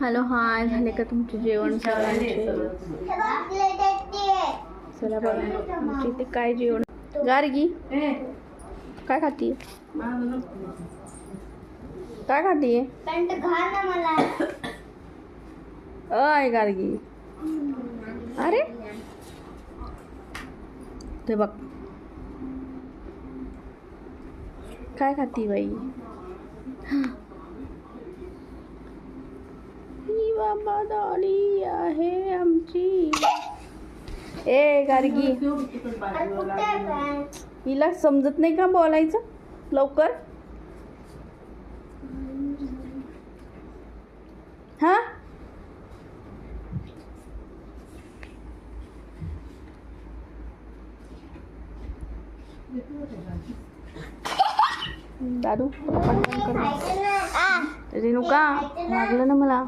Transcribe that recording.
Hello hi, झाले का तुमचे जेवण सगळ्यांचे? चला बघा आमच्या इथे काय जेवण. गार्गी काय खातीये? काय खातीये? अय गार्गी, अरे ते बघ काय खाती बाई. ही बाबा डॉली आहे आमची. ए गार्गी, हिला समजत नाही का बोलायचं लवकर? हा दादू पटकन कर. रेणुका लागलं ना मला.